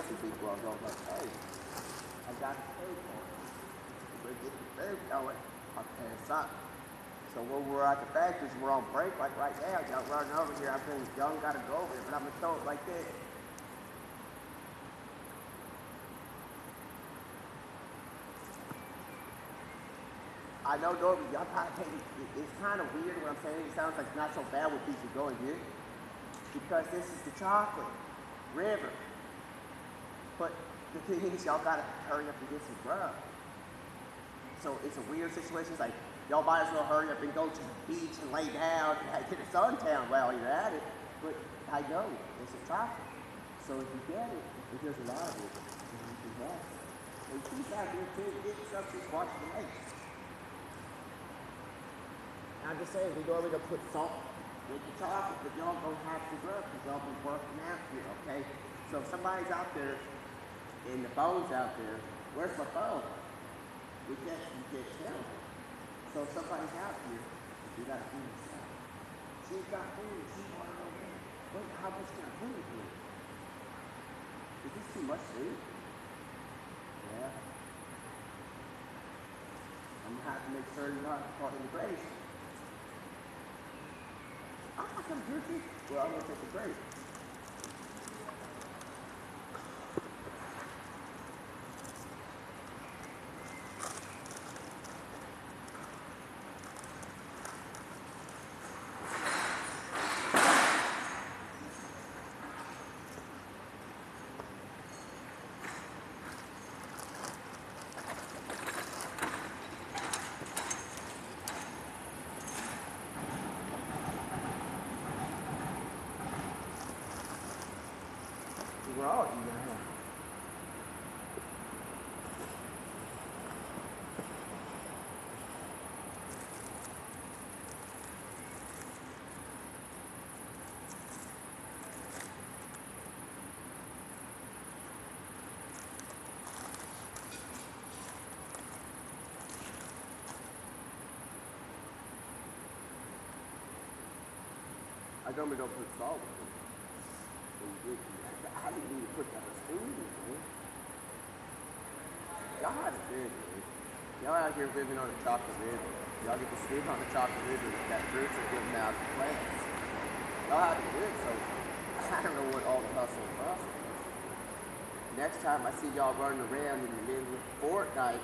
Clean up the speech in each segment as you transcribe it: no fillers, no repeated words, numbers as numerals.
some people. I was like, hey, I got the food for you. We're getting the food going. I'll tell you something. So when we're at the factories, we're on break, like right now, y'all running over here. I think y'all gotta go over here, but I'm gonna throw it like this. I know normally y'all probably think it's kind of weird what I'm saying. It sounds like it's not so bad what people going here. Because this is the chocolate river. But the thing is, y'all gotta hurry up and get some grub. So it's a weird situation. It's like, y'all might as well hurry up and go to the beach and lay down and get a suntan while you're at it. But I know, it's a chocolate. So if you get it, if there's a lot of it, then you can have it. And she's out here too, getting something, watching the lake. I'm just saying, we normally don't put salt with the chocolate, but y'all don't have to grub because y'all been working out here, okay? So if somebody's out there, and the phone's out there, where's my phone? You can't tell. So if somebody's out here, you gotta do this out. She's got food, she wanna know wait, how much can I put it here? Is this too much food? Yeah. I'm gonna have to make sure you're not caught in the grace. I'm not gonna drink it. Well, I'm gonna take a break. We're all eating here. I normally don't put salt in it. I didn't even put that spoon in it. Y'all have it good, man. Y'all out here living on a chocolate river. Y'all get to sleep on the chocolate river that fruits are given out to plants. Y'all have it good, so I don't know what all the hustle and bustle is. Next time I see y'all running around in the middle of Fortnite,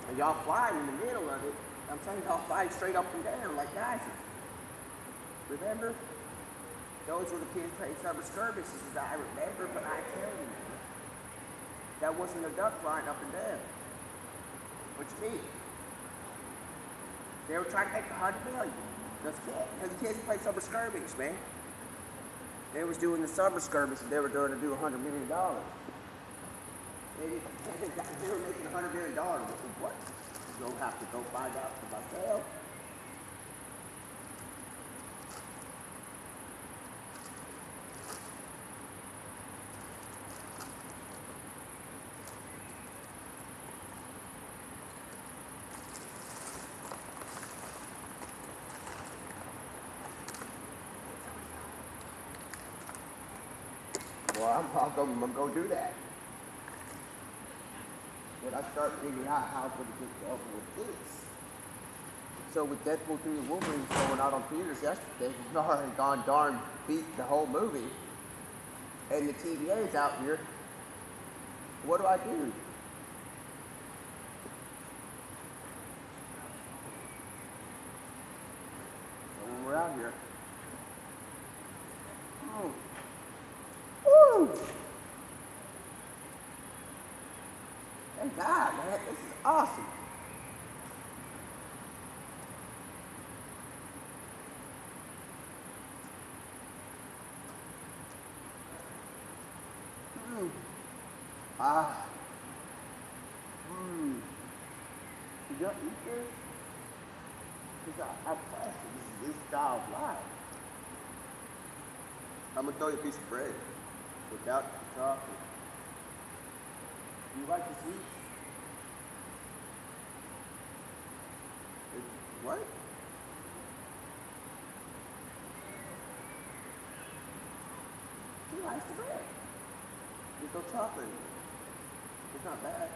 and y'all flying in the middle of it, I'm saying y'all flying straight up and down like guys. Remember? Those were the kids playing summer skirmishes, as I remember, but I tell you, that wasn't a duck flying up and down. What you mean? They were trying to make $100 million. Those kids played summer skirmish, man. They was doing the summer skirmish, and they were going to do $100 million. They were making $100 million. What? You'll have to go find out for myself. Well, I'm gonna go do that. When I start figuring out how I'm gonna get over with this. So with Deadpool 3 and Wolverine going out on theaters yesterday, he's already gone darn beat the whole movie. And the TVA's out here. What do I do? So when we're out here. Oh. Woo! Thank God, man. This is awesome. Did y'all eat this? Because I'm fasting. This is style of life. I'm going to throw you a piece of bread without the chocolate. Do you like the sweets? What? He likes the bread. There's no chocolate in it. It's not bad.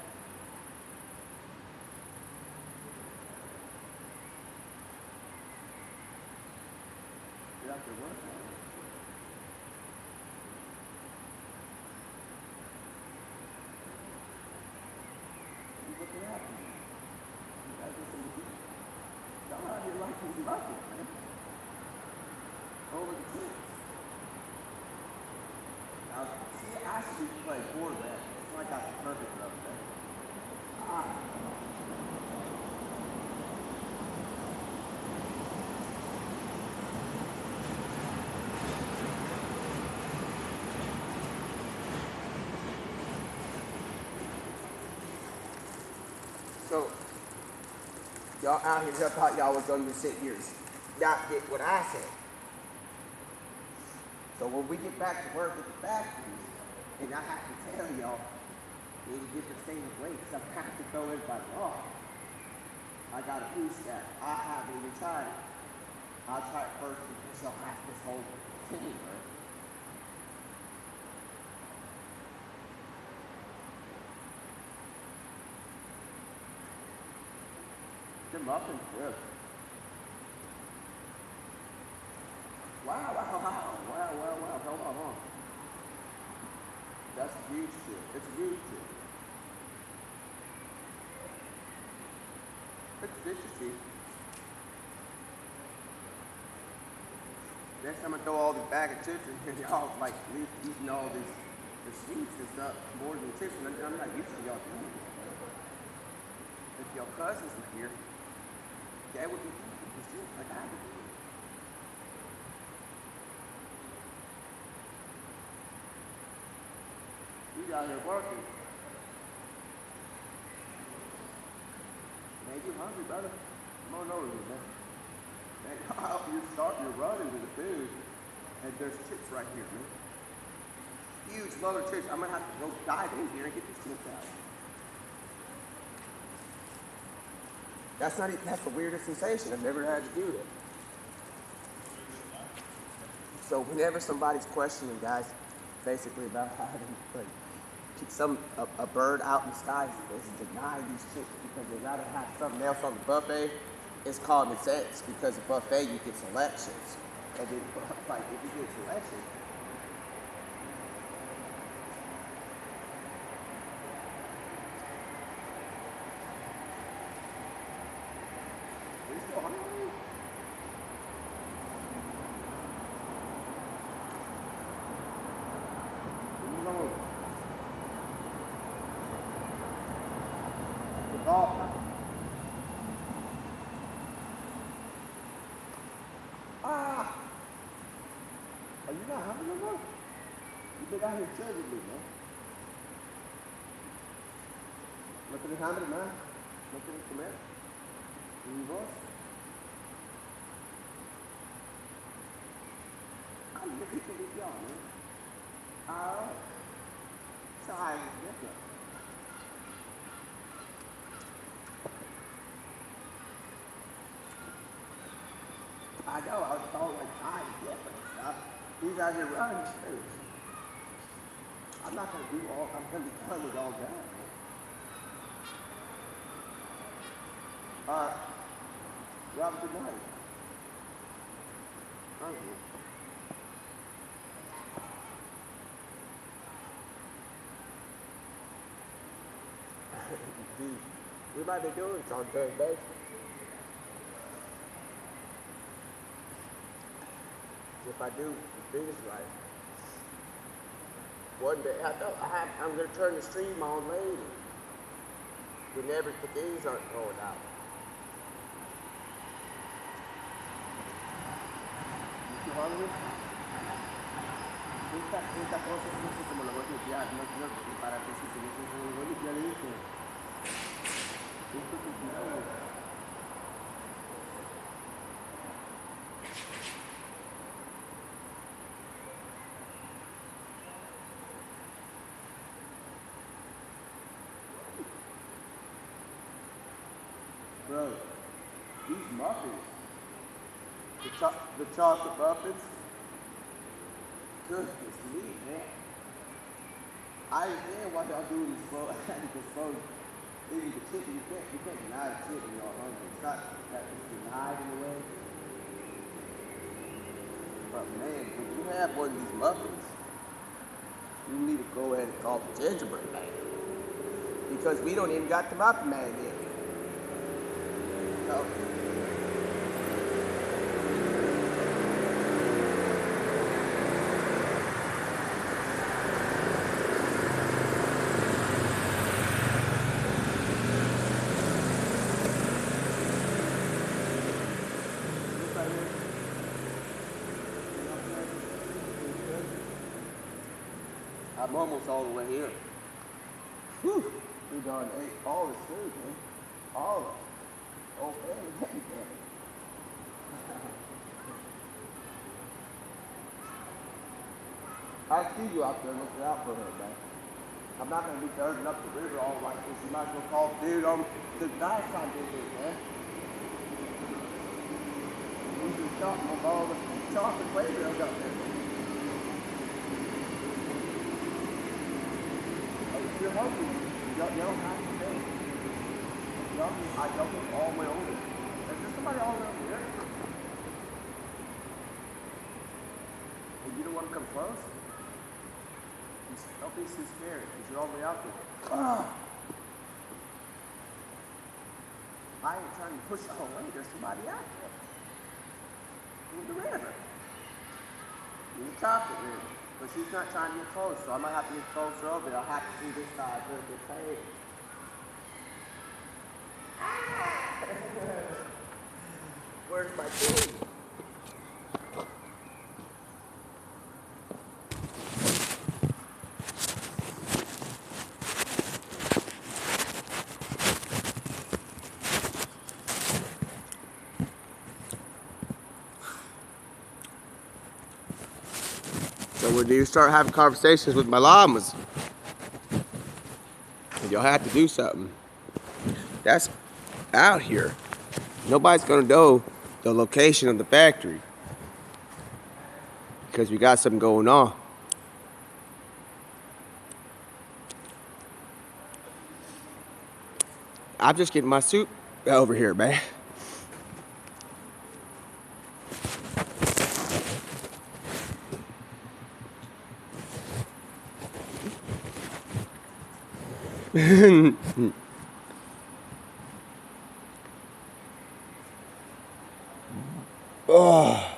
You're out there working on it. You looking at me. You gotta get some to eat. Y'all out here like these buckets, man. Over the kids. Now, see, I should play quarterback. It's like I got the perfect level there. So, y'all out here, I thought y'all was going to sit here and not get what I said. So when we get back to work at the factory, and I have to tell y'all, you need to get the same weight, because I have to throw everybody off. I got a piece that I haven't even tried it. I'll try it first because y'all have this whole thing, right? The muffin's good. Wow. Hold on. That's a huge chip. It's a huge chip. It's fishy. Next time I throw all this bag of chips in here, y'all like eating all the sweets and stuff more than chips. And I'm not used to y'all doing it. If your cousins were here, they would be eating the chips like I would. You out here working. Man, you hungry, brother? Come on over here, man. Man, you're running to the food, and there's chips right here, man. Huge load of chips. I'm gonna have to go dive in here and get these chips out. That's the weirdest sensation. I've never had to do that. So whenever somebody's questioning, guys, basically about having like a bird out in the sky is denying these chips because they gotta have something else on the buffet. It's common sense because the buffet you get selections, and then like if you get selections. Are you still hungry? Are you not hungry no more? You've been out here judging me, man. No tienes hambre, man. No quieres comer. ¿Y vos? I'm looking to this y'all, man. Alright. Sorry, different. I know, I was told like time different stuff. He's out here running too. I'm not gonna I'm gonna be done with all that. Alright. You have a good night. Thank you. Dude, we might be doing this on Thursday. If I do this right. One day, I'm going to turn the stream on later. Whenever the days aren't going out. You too hungry? Esta cosa no sé cómo la voy a limpiar, no para que si se me voy a limpiar esto. Esto es cuidado. Bro, these muffins, the chocolate muffins, goodness me, man. I understand why y'all do this slow, because slow, eating the chicken, you can't deny the chicken when y'all hungry. It's not that it's denied in a way. But man, when you have one of these muffins, you need to go ahead and call the gingerbread man. Because we don't even got the muffin man yet. So, I'm almost all the way here. Whew. We done ate all this food, man. All of it. Whole family, family. I see you out there looking out for her, man. I'm not going to be dirting up the river all like this. You might as well call dude on the dive time business, man. You just talking about all the chocolate playgrounds out there. If you're hungry, you don't have to stay. I don't think all the way over. Is there somebody all the way over here? And you don't want to come close? Don't be too scared, because you're all the way out there. I ain't trying to push all the way. There's somebody out there. In the river. In the chocolate river. But she's not trying to get close, so I might have to get closer over there. I'll have to see this side where it gets paid. Where's my baby? So when you start having conversations with my llamas, you'll have to do something. That's out here. Nobody's gonna know the location of the factory because we got something going on. I'm just getting my soup over here, man. Oh.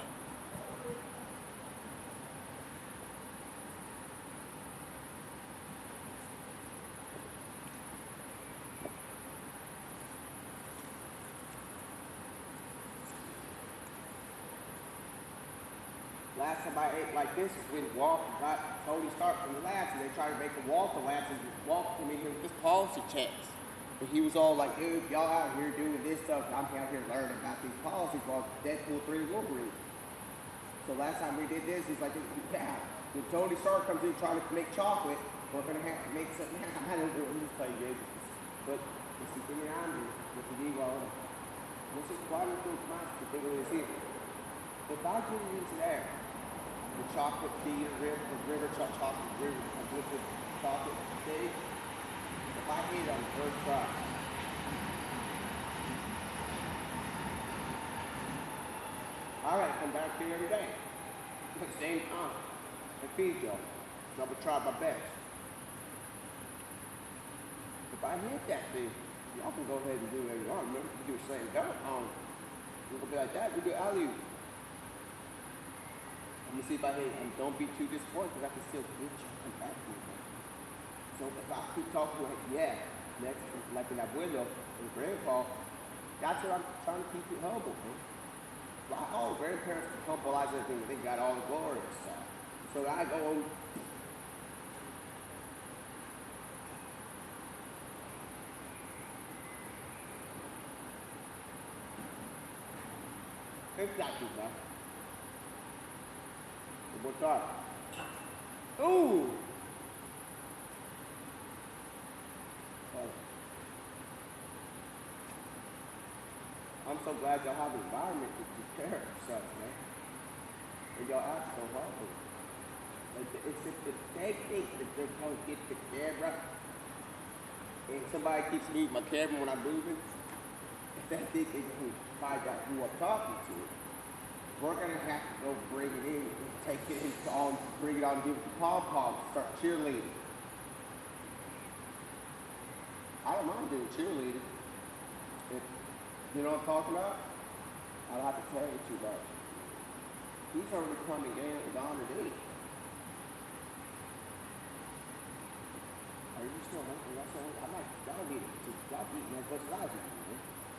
Last time I ate like this is when Walt got Tony Stark from the labs, and they tried to make him walk the labs, and Walt came in here with his policy checks. But he was all like, dude, y'all out here doing this stuff, and I'm out here learning about these policies while Deadpool 3 and Wolverine. So last time we did this, he's like, yeah, when Tony Stark comes in trying to make chocolate, we're going to have to make something happen. I don't know, I'm just playing games. But it's the thing around me with the D-Roll. This is quite a good match to think of this here. If I get into there, the chocolate tea, the river chocolate, liquid chocolate tea, if I eat it on the first try, all right, come back here every day at the same time and feed y'all. I'm gonna try my best. If I hit that thing, y'all can go ahead and do whatever you want. Remember, you do a slam dunk on. We're gonna be like that. We do alley-oop. Let me see if I hit, and don't be too disappointed because I can still get you and back to you. So if I keep talking like, yeah, next, like in that window, in grandpa, that's what I'm trying to keep you humble, man. Like, oh, grandparents can humbleize everything, they got all the glory and stuff. So I go, exactly, man. One more time. Ooh! I'm so glad y'all have an environment to take care of yourself, man. And y'all act so hard. If they think that they're going to get the camera, and somebody keeps moving my camera when I'm moving, if they think they can find out who I'm talking to, we're going to have to go bring it in and take it on, bring it on, give it the pom-pom, start cheerleading. I don't mind doing cheerleading. If, you know what I'm talking about? I don't have to tell you too much. He's already coming in with honored eight. Are you still hungry? I'm like, y'all beat me as much as I do.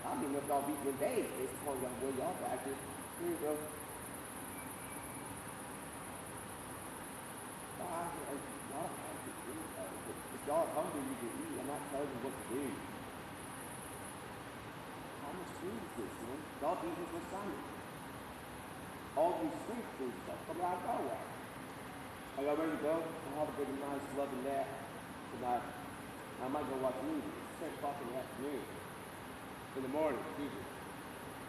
I'm beating up y'all beating in days. It's telling y'all where y'all practice. Here you go. If y'all are hungry, you can eat. I'm not telling you what to do. How much food is this, man? Y'all eating this with Simon. All these street food stuff coming out of nowhere. Are y'all ready to go? I'll have a good, nice, loving nap tonight. I might go watch a movie. It's 10 o'clock in the afternoon. In the morning, excuse me.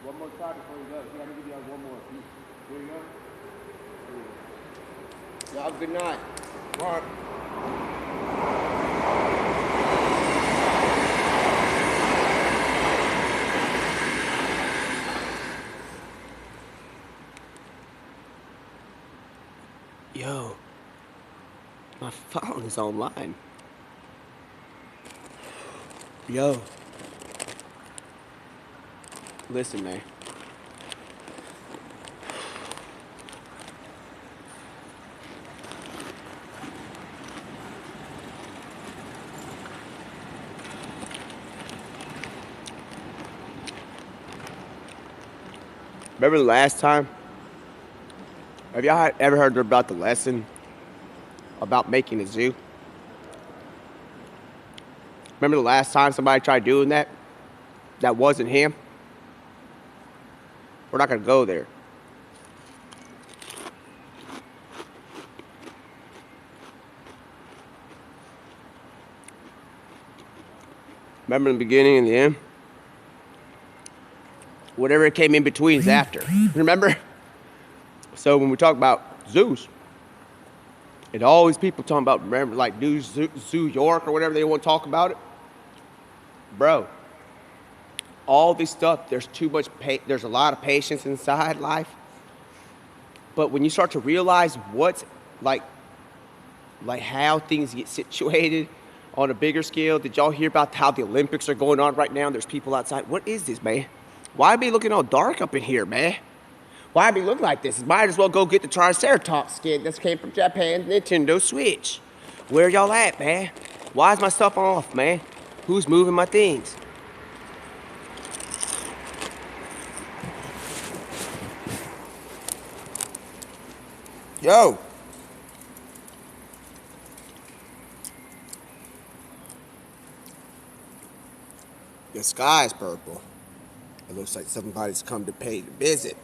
One more time before you go. See, I'm going to give you one more piece. Here you go. Y'all, good night. Mark. Yo, my phone is online. Yo. Listen, man. Remember the last time? Have y'all ever heard about the lesson about making a zoo? Remember the last time somebody tried doing that? That wasn't him? We're not going to go there. Remember the beginning and the end? Whatever came in between is after. Remember? So when we talk about zoos, and all these people talking about, remember, like New Zoo York or whatever they want to talk about it. Bro, all this stuff, there's too much, there's a lot of patience inside life. But when you start to realize what's, like how things get situated on a bigger scale, did y'all hear about how the Olympics are going on right now? There's people outside. What is this, man? Why be looking all dark up in here, man? Why be looking like this? Might as well go get the Triceratops skin that came from Japan Nintendo Switch. Where y'all at, man? Why is my stuff off, man? Who's moving my things? Yo. The sky is purple. It looks like somebody's come to pay the visit.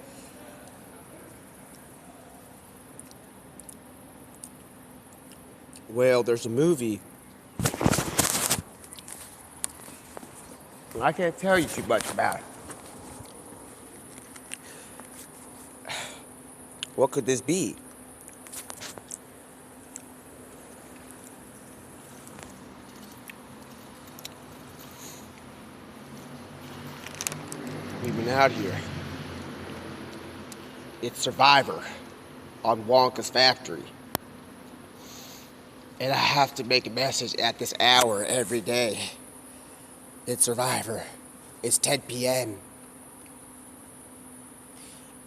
Well, there's a movie. I can't tell you too much about it. What could this be? We've been out here. It's Survivor on Wonka's factory. And I have to make a message at this hour every day. It's Survivor. It's 10 p.m.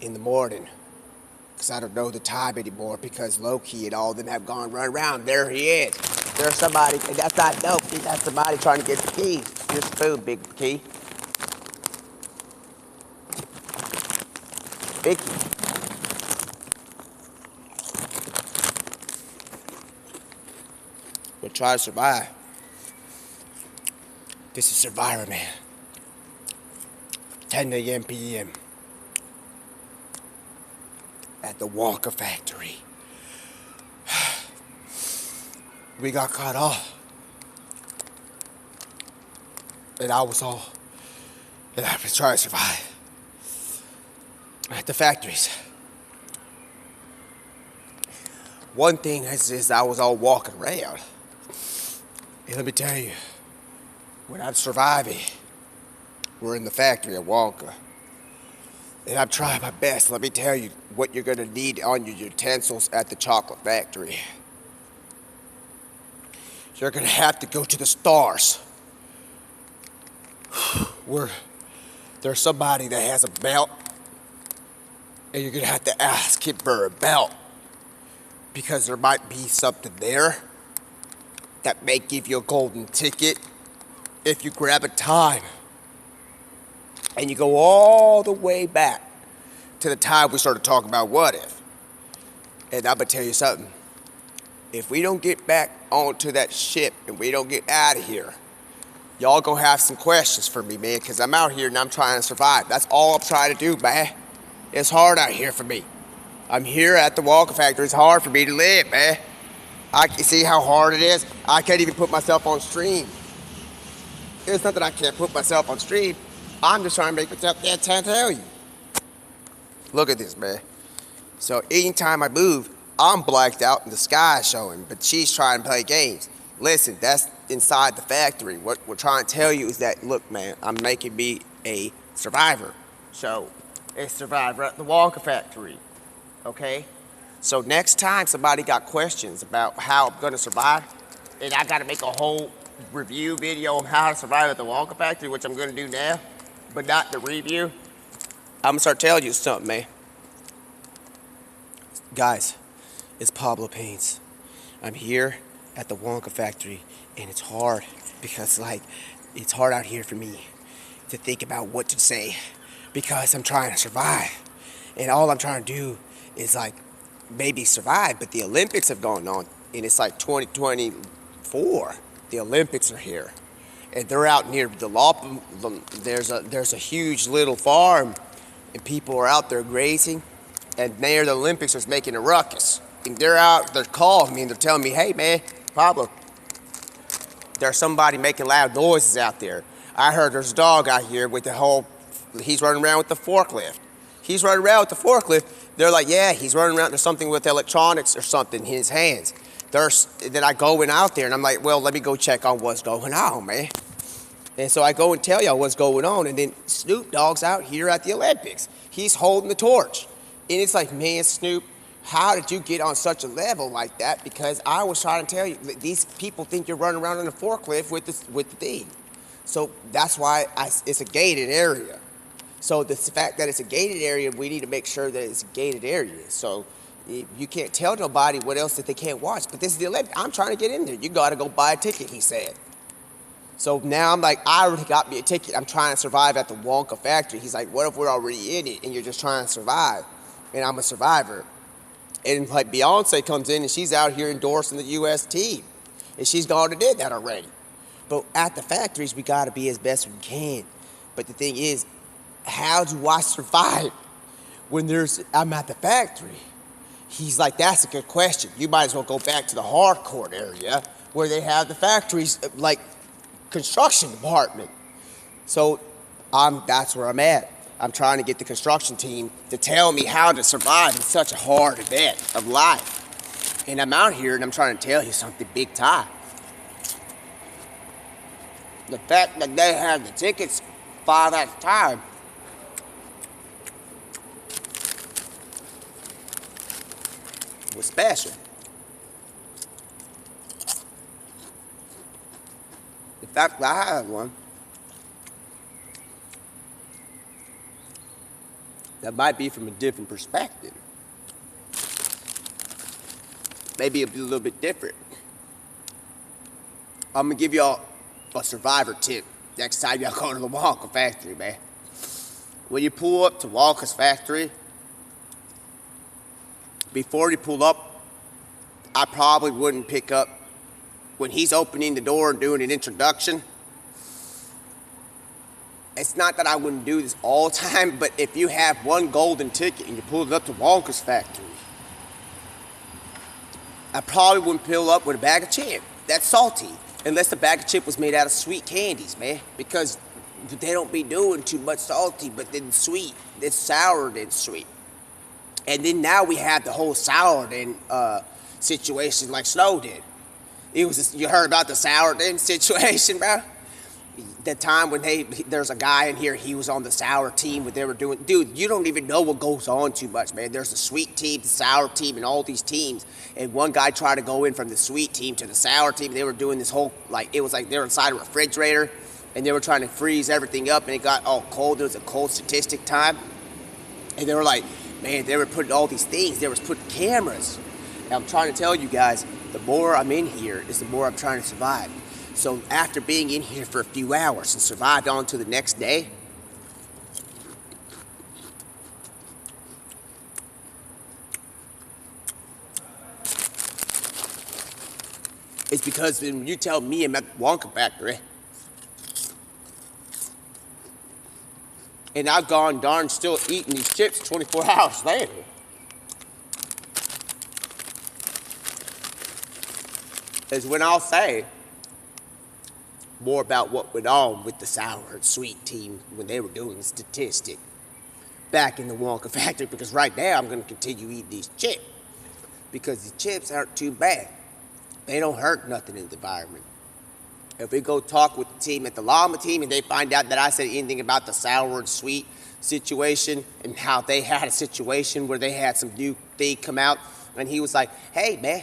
in the morning. Because I don't know the time anymore because Loki and all of them have gone run around. There he is. There's somebody. And that's not Loki. That's somebody trying to get the keys. Here's the food, Big Key. Vicky. We'll try to survive. This is Survivor, man. 10 a.m. p.m. at the Wonka factory. We got caught off. And I was all... And I've been trying to survive. At the factories. One thing is I was all walking around. And let me tell you, when I'm surviving, we're in the factory at Wonka. And I'm trying my best. Let me tell you what you're gonna need on your utensils at the chocolate factory. You're gonna have to go to the stars. Where there's somebody that has a belt, and you're gonna have to ask him for a belt. Because there might be something there that may give you a golden ticket if you grab a time. And you go all the way back to the time we started talking about what if. And I'm gonna tell you something. If we don't get back onto that ship and we don't get out of here, y'all gonna have some questions for me, man, because I'm out here and I'm trying to survive. That's all I'm trying to do, man. It's hard out here for me. I'm here at the Wonka factory. It's hard for me to live, man. I can see how hard it is. I can't even put myself on stream. It's not that I can't put myself on stream. I'm just trying to make myself dead to tell you. Look at this, man. So anytime I move, I'm blacked out and the sky's showing, but she's trying to play games. Listen, that's inside the factory. What we're trying to tell you is that, look, man, I'm making me a survivor. So, a survivor at the Wonka factory, okay? So next time somebody got questions about how I'm gonna survive, and I gotta make a whole review video on how to survive at the Wonka factory, which I'm gonna do now, but not the review, I'm gonna start telling you something, man. Guys, it's Pablo Pains. I'm here at the Wonka factory, and it's hard because, like, it's hard out here for me to think about what to say because I'm trying to survive. And all I'm trying to do is, like, maybe survive, but the Olympics have gone on, and it's like 2024. The Olympics are here, and they're out near the there's a huge little farm, and people are out there grazing, and near the Olympics is making a ruckus. And they're calling me and they're telling me, hey man, Pablo, there's somebody making loud noises out there. I heard there's a dog out here with he's running around with the forklift. He's running around with the forklift. They're like, yeah, he's running around. There's something with electronics or something in his hands. Then I go out there and I'm like, well, let me go check on what's going on, man. And so I go and tell y'all what's going on. And then Snoop Dogg's out here at the Olympics. He's holding the torch. And it's like, man, Snoop, how did you get on such a level like that? Because I was trying to tell you, these people think you're running around in a forklift with the thing. So that's why it's a gated area. So the fact that it's a gated area, we need to make sure that it's a gated area. So you can't tell nobody what else that they can't watch. But this is the Olympics. I'm trying to get in there. You got to go buy a ticket, he said. So now I'm like, I already got me a ticket. I'm trying to survive at the Wonka factory. He's like, what if we're already in it and you're just trying to survive? And I'm a survivor. And like Beyonce comes in and she's out here endorsing the U.S. team. And she's gone and did that already. But at the factories, we got to be as best we can. But the thing is, how do I survive when I'm at the factory? He's like, that's a good question. You might as well go back to the hardcore area where they have the factories, like construction department. So that's where I'm at. I'm trying to get the construction team to tell me how to survive in such a hard event of life. And I'm out here and I'm trying to tell you something big time. The fact that they have the tickets 5 at a time was special. In fact, I had one. That might be from a different perspective. Maybe it'll be a little bit different. I'm gonna give y'all a survivor tip next time y'all go to the Wonka factory, man. When you pull up to Wonka's factory, before you pull up, I probably wouldn't pick up when he's opening the door and doing an introduction. It's not that I wouldn't do this all the time, but if you have one golden ticket and you pull it up to Wonka's factory, I probably wouldn't pull up with a bag of chip. That's salty. Unless the bag of chip was made out of sweet candies, man. Because they don't be doing too much salty, but then sweet. It's sour then sweet. And then now we have the whole sour then situation like Snow did. It was you heard about the sour thing situation, bro? The time when there's a guy in here, he was on the sour team, what they were doing. Dude, you don't even know what goes on too much, man. There's the sweet team, the sour team, and all these teams. And one guy tried to go in from the sweet team to the sour team. They were doing this whole, like, it was like they were inside a refrigerator, and they were trying to freeze everything up, and it got all cold. It was a cold statistic time. And they were like, man, they were putting all these things. They were putting cameras. And I'm trying to tell you guys, the more I'm in here is the more I'm trying to survive. So after being in here for a few hours and survived on to the next day, it's because when you tell me I'm at the Wonka factory, and I've gone darn still eating these chips 24 hours later. Is when I'll say more about what went on with the sour and sweet team when they were doing the statistic back in the Wonka factory, because right now I'm going to continue eating these chips because the chips aren't too bad. They don't hurt nothing in the environment. If we go talk with the team at the llama team and they find out that I said anything about the sour and sweet situation and how they had a situation where they had some new thing come out, and he was like, hey man,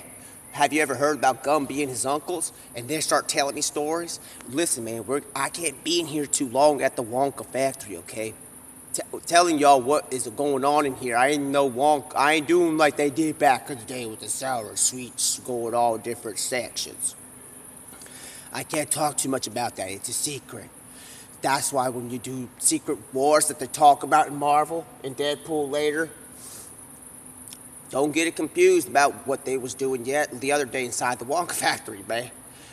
have you ever heard about Gumby and his uncles? And they start telling me stories. Listen, man, I can't be in here too long at the Wonka factory, okay? Telling y'all what is going on in here. I ain't no Wonka. I ain't doing like they did back in the day with the sour and sweets going all different sections. I can't talk too much about that. It's a secret. That's why when you do secret wars that they talk about in Marvel and Deadpool later, don't get it confused about what they was doing yet the other day inside the Wonka factory, man.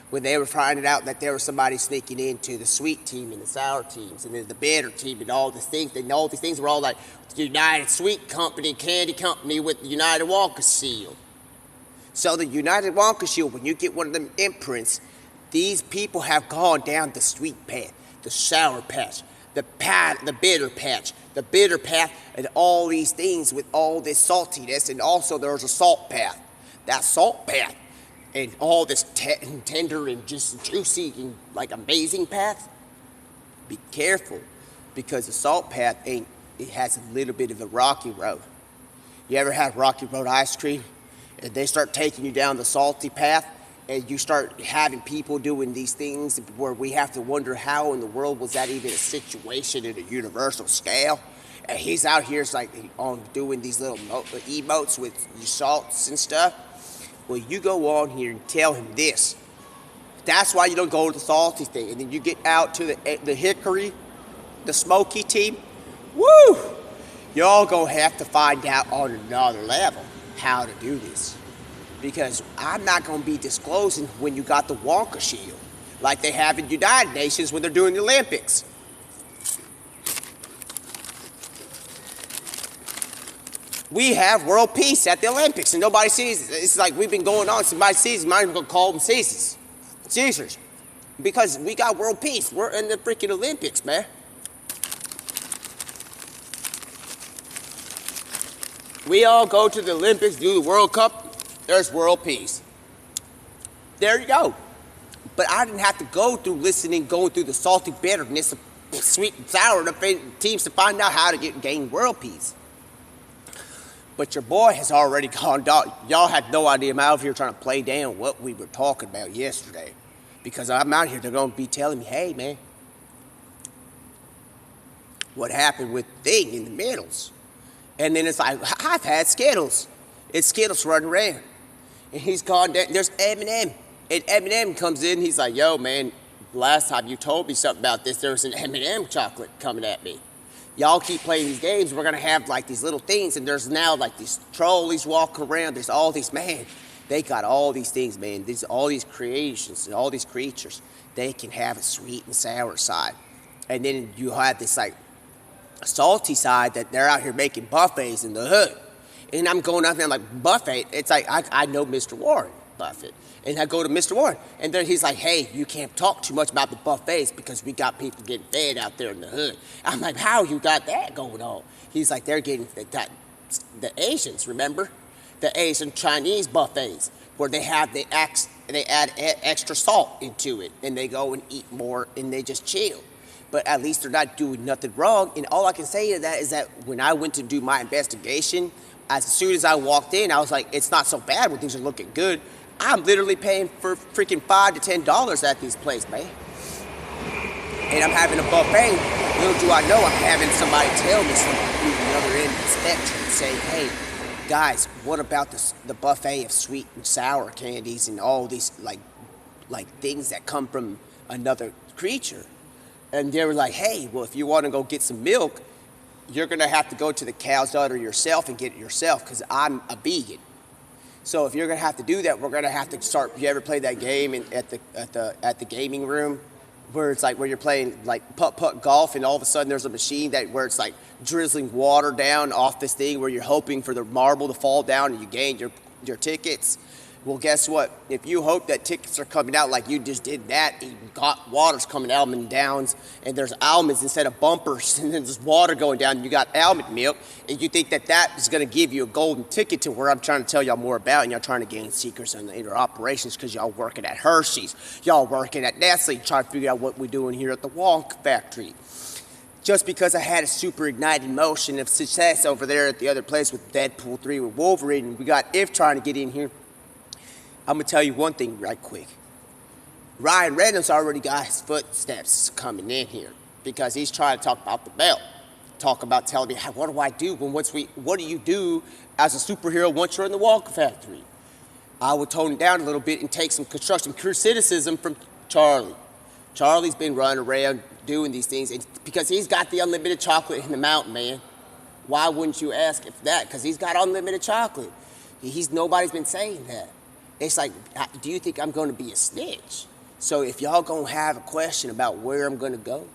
When they were finding out that there was somebody sneaking into the sweet team and the sour teams and then the bitter team and all these things. And all these things were all like the United Sweet Company, Candy Company with the United Wonka seal. So the United Wonka seal, when you get one of them imprints, these people have gone down the sweet path, the sour patch, the bitter patch, the bitter path, and all these things with all this saltiness, and also there's a salt path. That salt path, and all this tender and just juicy and like amazing path. Be careful, because the salt path it has a little bit of a rocky road. You ever had rocky road ice cream? And they start taking you down the salty path, and you start having people doing these things where we have to wonder how in the world was that even a situation at a universal scale. And he's out here, it's like on doing these little emotes with salts and stuff. Well, you go on here and tell him this. That's why you don't go to the salty thing. And then you get out to the hickory, the smoky team. Woo! Y'all gonna have to find out on another level how to do this. Because I'm not going to be disclosing when you got the Wonka shield, like they have in United Nations when they're doing the Olympics. We have world peace at the Olympics, and nobody sees it. It's like we've been going on. Somebody sees it, might as well call them Caesars. Because we got world peace. We're in the freaking Olympics, man. We all go to the Olympics, do the World Cup. There's world peace. There you go. But I didn't have to go through going through the salty bitterness of sweet and sour teams to find out how to gain world peace. But your boy has already gone down. Y'all had no idea. I'm out here trying to play down what we were talking about yesterday. Because I'm out here, they're going to be telling me, hey, man, what happened with Thing in the middles? And then it's like, I've had Skittles. It's Skittles running around. And he's gone down. There's Eminem. And Eminem comes in. He's like, yo, man, last time you told me something about this, there was an M&M chocolate coming at me. Y'all keep playing these games. We're going to have like these little things. And there's now like these trolleys walking around. There's all these, man, they got all these things, man. All these creations and all these creatures. They can have a sweet and sour side. And then you have this like salty side that they're out here making buffets in the hood. And I'm going out there like, buffet. It's like, I know Mr. Warren Buffett. And I go to Mr. Warren. And then he's like, hey, you can't talk too much about the buffets because we got people getting fed out there in the hood. I'm like, how you got that going on? He's like, they're getting the Asians, remember? The Asian Chinese buffets. where they add extra salt into it, and they go and eat more, and they just chill. But at least they're not doing nothing wrong. And all I can say to that is that when I went to do my investigation, as soon as I walked in, I was like, it's not so bad when things are looking good. I'm literally paying for freaking $5 to $10 at these places, man. And I'm having a buffet. Little do I know, I'm having somebody tell me something from the other end of the spectrum, say, hey, guys, what about the buffet of sweet and sour candies and all these like things that come from another creature? And they were like, hey, well, if you want to go get some milk, you're going to have to go to the cow's udder yourself and get it yourself, because I'm a vegan. So if you're going to have to do that, we're going to have to start. You ever play that game at the gaming room, where it's like where you're playing like putt golf, and all of a sudden there's a machine where it's like drizzling water down off this thing, where you're hoping for the marble to fall down and you gain your tickets. Well, guess what? If you hope that tickets are coming out like you just did that, and got water's coming out and downs, and there's almonds instead of bumpers, and then there's water going down, and you got almond milk, and you think that is going to give you a golden ticket to where I'm trying to tell y'all more about, and y'all trying to gain secrets on the inner operations because y'all working at Hershey's, y'all working at Nestle, trying to figure out what we're doing here at the Wonka factory. Just because I had a super ignited motion of success over there at the other place with Deadpool 3 with Wolverine, and we got If trying to get in here, I'm going to tell you one thing right quick. Ryan Reynolds already got his footsteps coming in here, because he's trying to talk about the belt. Talk about telling me, hey, what do I do what do you do as a superhero once you're in the Wonka factory? I would tone it down a little bit and take some constructive criticism from Charlie. Charlie's been running around doing these things because he's got the unlimited chocolate in the mountain, man. Why wouldn't you ask if that? Because he's got unlimited chocolate. Nobody's been saying that. It's like, do you think I'm going to be a snitch? So if y'all going to have a question about where I'm going to go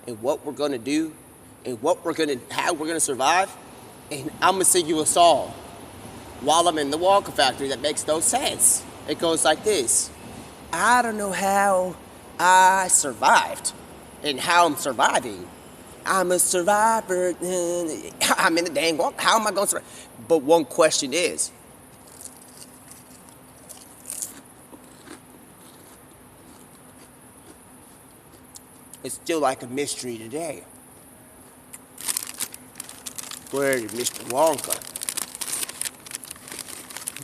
and what we're going to do and how we're going to survive, and I'm going to sing you a song while I'm in the Wonka factory that makes no sense. It goes like this. I don't know how I survived and how I'm surviving. I'm a survivor. I'm in the dang Wonka. How am I going to survive? But one question is, it's still like a mystery today. Where is Mr. Wonka?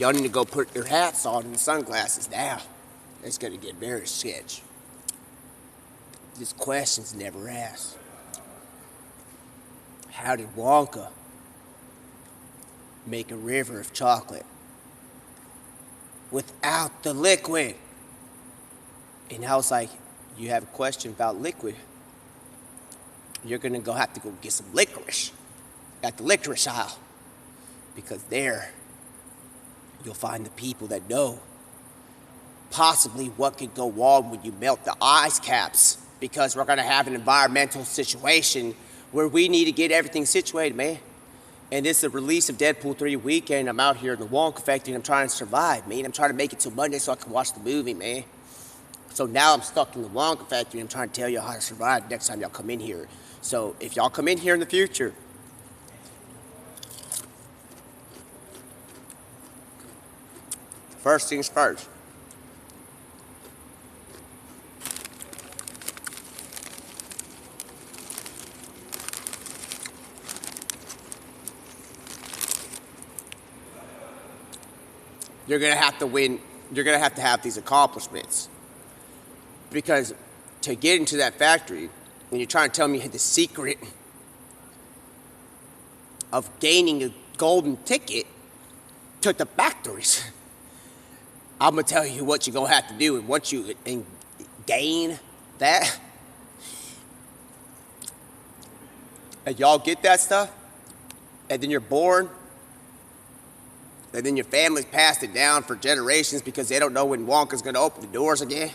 Y'all need to go put your hats on and sunglasses now. It's gonna get very sketch. This question's never asked. How did Wonka make a river of chocolate without the liquid? And I was like, you have a question about liquid, you're gonna have to go get some licorice at the licorice aisle, because there you'll find the people that know possibly what could go wrong when you melt the ice caps, because we're gonna have an environmental situation where we need to get everything situated, man. And this is the release of Deadpool 3 weekend. I'm out here in the Wonka factory and I'm trying to survive, man. I'm trying to make it till Monday so I can watch the movie, man. So now I'm stuck in the Wonka factory and I'm trying to tell y'all how to survive next time y'all come in here. So if y'all come in here in the future, first things first. You're gonna have to win. You're gonna have to have these accomplishments. Because to get into that factory, and you're trying to tell me the secret of gaining a golden ticket to the factories, I'm gonna tell you what you're gonna have to do. And once you gain that, and y'all get that stuff, and then you're born, and then your family's passed it down for generations because they don't know when Wonka's gonna open the doors again.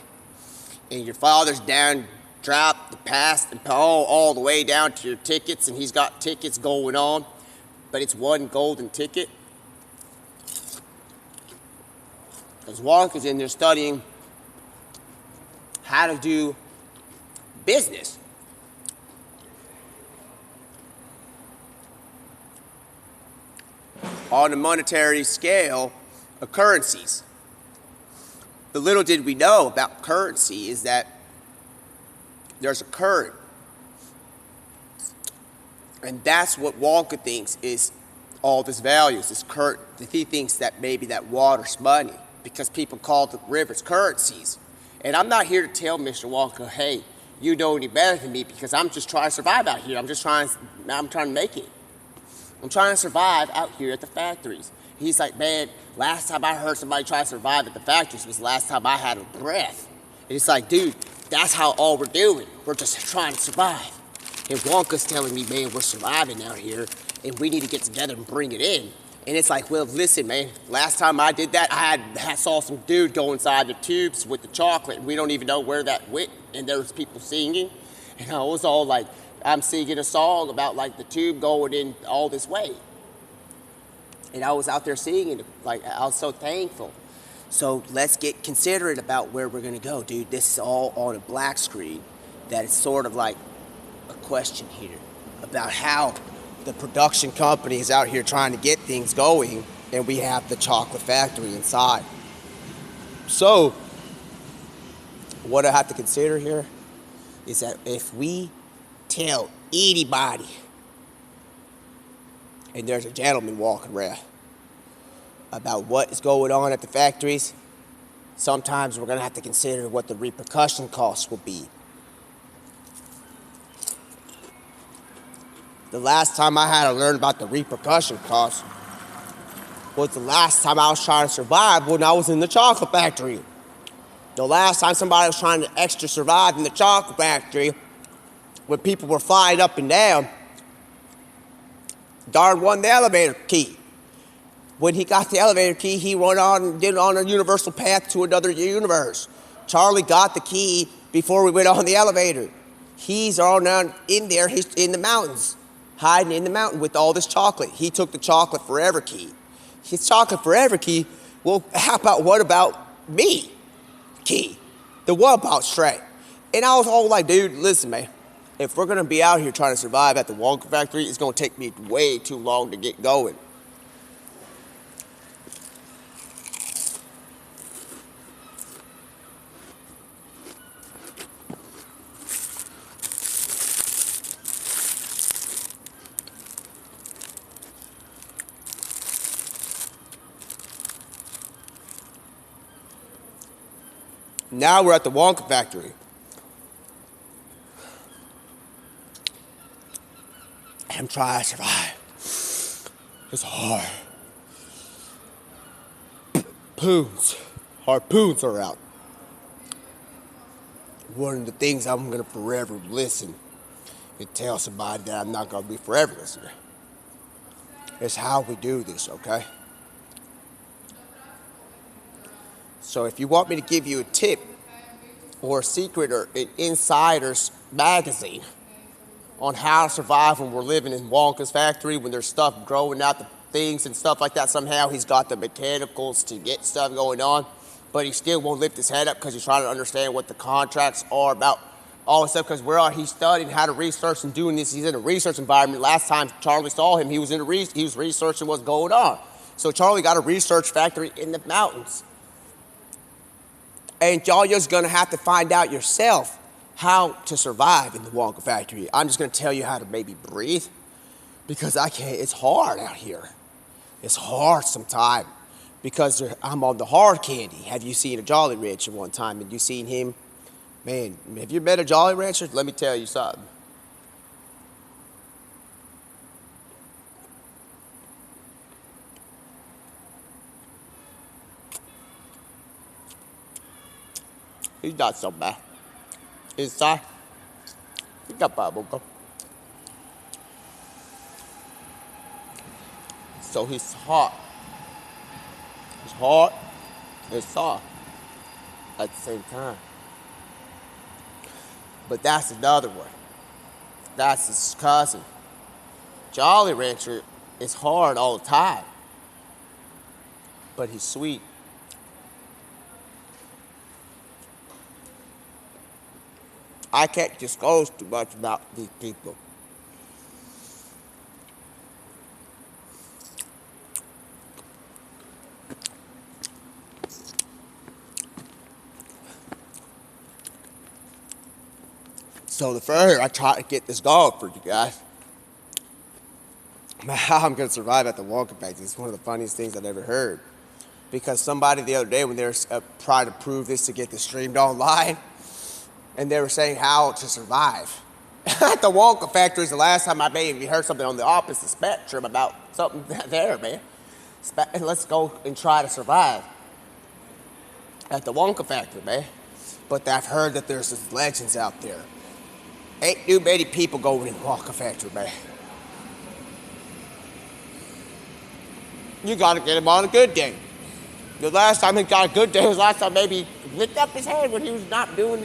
And your father's down, dropped the past and all the way down to your tickets, and he's got tickets going on, but it's one golden ticket. Because Wonka's in there studying how to do business. On a monetary scale of currencies. The little did we know about currency is that there's a current. And that's what Wonka thinks is all this value, is this current. He thinks that maybe that water's money because people call the rivers currencies. And I'm not here to tell Mr. Wonka, hey, you know any better than me, because I'm just trying to survive out here. I'm trying to make it. I'm trying to survive out here at the factories. He's like, man, last time I heard somebody try to survive at the factories was the last time I had a breath. And it's like, dude, that's how all we're doing. We're just trying to survive. And Wonka's telling me, man, we're surviving out here, and we need to get together and bring it in. And it's like, well, listen, man, last time I did that, I saw some dude go inside the tubes with the chocolate, and we don't even know where that went, and there was people singing. And I was all like, I'm singing a song about, like, the tube going in all this way. And I was out there singing, like, I was so thankful. So let's get considerate about where we're going to go, dude. This is all on a black screen. That is sort of like a question here about how the production company is out here trying to get things going, and we have the chocolate factory inside. So what I have to consider here is that if we tell anybody, and there's a gentleman walking around, about what is going on at the factories, sometimes we're going to have to consider what the repercussion costs will be. The last time I had to learn about the repercussion costs was the last time I was trying to survive when I was in the chocolate factory. The last time somebody was trying to extra survive in the chocolate factory, when people were flying up and down, darn won the elevator key. When he got the elevator key, he went on and did on a universal path to another universe. Charlie got the key before we went on the elevator. He's all down in there, he's in the mountains, hiding in the mountain with all this chocolate. He took the chocolate forever key. His chocolate forever key, well, what about me? Key. The what about Shrek? And I was all like, dude, listen, man, if we're gonna be out here trying to survive at the Wonka factory, it's gonna take me way too long to get going. Now we're at the Wonka factory. I'm trying to survive. It's hard. Harpoons are out. One of the things I'm gonna forever listen and tell somebody that I'm not gonna be forever listening. It's how we do this, okay? So if you want me to give you a tip or a secret or an insider's magazine on how to survive when we're living in Wonka's factory, when there's stuff growing out the things and stuff like that, somehow he's got the mechanicals to get stuff going on, but he still won't lift his head up because he's trying to understand what the contracts are about, all this stuff, because he's studying how to research and doing this. He's in a research environment. Last time Charlie saw him, he was researching what's going on. So Charlie got a research factory in the mountains. And y'all just gonna have to find out yourself how to survive in the Wonka factory. I'm just gonna tell you how to maybe breathe, because I can't, it's hard out here. It's hard sometimes because I'm on the hard candy. Have you seen a Jolly Rancher one time? And you seen him? Man, have you met a Jolly Rancher? Let me tell you something. He's not so bad. Inside, he got bubble gum. So he's hot. He's hot and soft at the same time. But that's another one. That's his cousin. Jolly Rancher is hard all the time, but he's sweet. I can't disclose too much about these people. So the further I try to get this going for you guys, how I'm going to survive at the Wonka factory is one of the funniest things I've ever heard. Because somebody the other day, when they were trying to prove this to get this streamed online, and they were saying how to survive. At the Wonka factory is the last time I maybe heard something on the opposite spectrum about something there, man. Let's go and try to survive at the Wonka factory, man. But I've heard that there's these legends out there. Ain't too many people going in the Wonka factory, man. You gotta get him on a good day. The last time he got a good day was last time maybe he licked up his head when he was not doing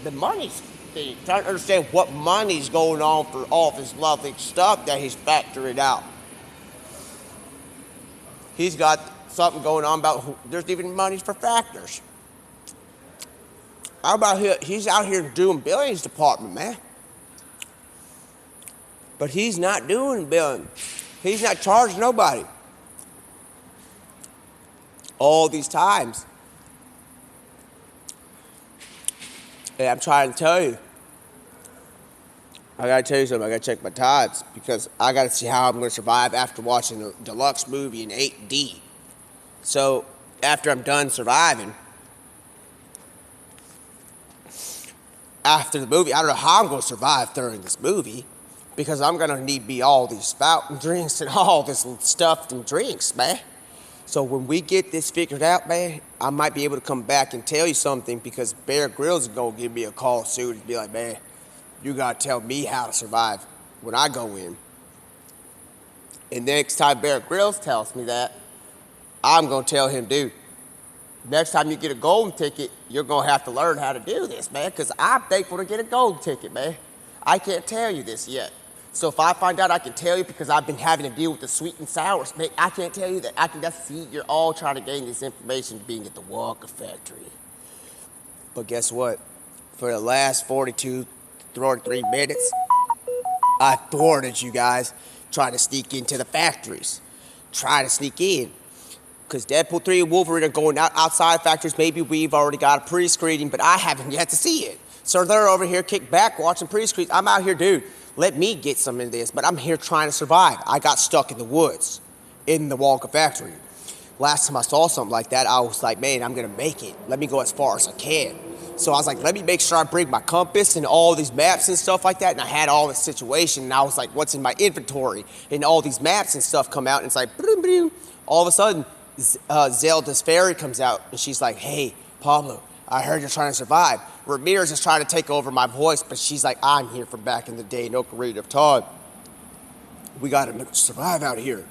the money thing. Trying to understand what money's going on for all this lovely stuff that he's factoring out. He's got something going on about there's even money for factors. How about he's out here doing billions department, man. But he's not doing billions. He's not charging nobody. All these times. And I'm trying to tell you. I gotta tell you something. I gotta check my tides because I gotta see how I'm gonna survive after watching a deluxe movie in 8D. So after I'm done surviving, after the movie, I don't know how I'm gonna survive during this movie because I'm gonna need all these fountain drinks and all this stuff and drinks, man. So when we get this figured out, man, I might be able to come back and tell you something because Bear Grylls is going to give me a call soon and be like, man, you got to tell me how to survive when I go in. And next time Bear Grylls tells me that, I'm going to tell him, dude, next time you get a golden ticket, you're going to have to learn how to do this, man, because I'm thankful to get a golden ticket, man. I can't tell you this yet. So if I find out, I can tell you because I've been having to deal with the sweet and sour. I can't tell you that. I can just see you're all trying to gain this information being at the Wonka factory. But guess what? For the last 43 minutes, I thwarted you guys trying to sneak into the factories. Try to sneak in. Because Deadpool 3 and Wolverine are going outside factories. Maybe we've already got a pre-screening, but I haven't yet to see it. So they're over here kicked back watching pre-screens. I'm out here, dude. Let me get some of this, but I'm here trying to survive. I got stuck in the woods, in the Wonka factory. Last time I saw something like that, I was like, man, I'm gonna make it. Let me go as far as I can. So I was like, let me make sure I bring my compass and all these maps and stuff like that. And I had all this situation, and I was like, what's in my inventory? And all these maps and stuff come out, and it's like, boom, boom. All of a sudden, Zelda's fairy comes out, and she's like, hey, Pablo, I heard you're trying to survive. Ramirez is trying to take over my voice, but she's like, I'm here from back in the day, no Ocarina of Time. We gotta survive out here.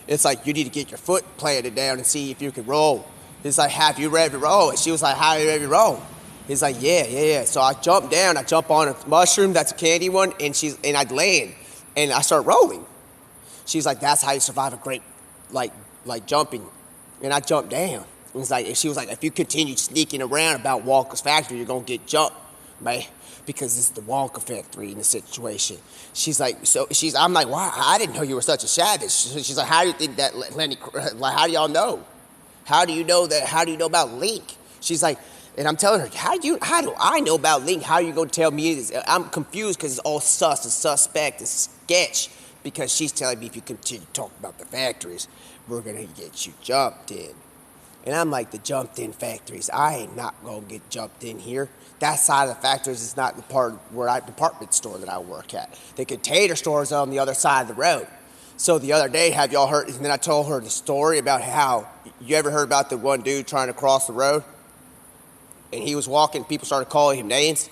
It's like, you need to get your foot planted down and see if you can roll. He's like, have you ready to roll? And she was like, how are you ready to roll? He's like, yeah. So I jump down, I jump on a mushroom, that's a candy one, and I'd land, and I start rolling. She's like, that's how you survive a great, like jumping. And I jumped down. She was like, if you continue sneaking around about Wonka's factory, you're gonna get jumped, man, because it's the Wonka factory in the situation. She's like, I'm like, wow, I didn't know you were such a savage. She's like, how do you think that Lenny, like, how do y'all know? How do you know that? How do you know about Link? She's like, and I'm telling her, how do I know about Link? How are you gonna tell me this? I'm confused because it's all sus and suspect and sketch because she's telling me if you continue talking about the factories, we're gonna get you jumped in. And I'm like, the jumped in factories, I ain't not gonna get jumped in here. That side of the factories is not the part where department store that I work at. The container store is on the other side of the road. So the other day, have y'all heard, and then I told her the story about how, you ever heard about the one dude trying to cross the road? And he was walking, people started calling him names.